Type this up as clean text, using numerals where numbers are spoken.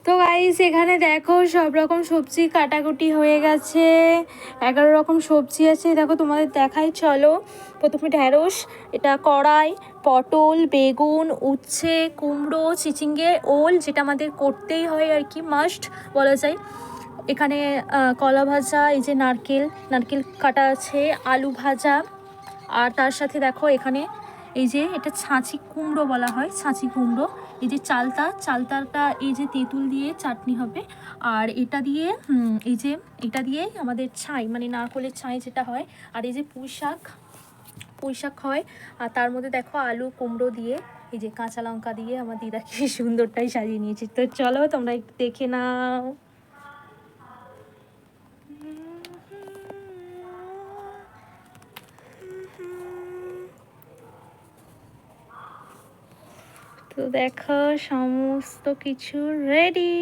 তো গাইস এখানে দেখো সব রকম সবজি কাটাকুটি হয়ে গেছে। 11 রকম সবজি আছে, দেখো তোমাদের দেখাই চলো। প্রথমে ঢ্যাঁড়স, এটা কড়াই, পটল, বেগুন, উচ্ছে, কুমড়ো, চিচিঙ্গে, ওল, যেটা আমাদের করতেই হয় আর কি, মাস্ট বলা যায়। এখানে কলা ভাজা, এই যে নারকেল নারকেল কাটা আছে, আলু ভাজা, আর তার সাথে দেখো এখানে এই যে এটা ছাঁচি কুমড়ো বলা হয়, ছাঁচি কুমড়ো। এই যে চালতাটা এই যে তেঁতুল দিয়ে চাটনি হবে। আর এটা দিয়ে এই যে এটা দিয়ে আমাদের ছাই, মানে নারকেলের ছাই যেটা হয়। আর এই যে পুঁই শাক হয়। আর তার মধ্যে দেখো আলু কুমড়ো দিয়ে, এই যে কাঁচা লঙ্কা দিয়ে আমার দিদা কি সুন্দরটাই সাজিয়ে নিয়েছে। তো চলো তোমরা একটু দেখে নাও। তো দেখো সমস্ত কিছু রেডি।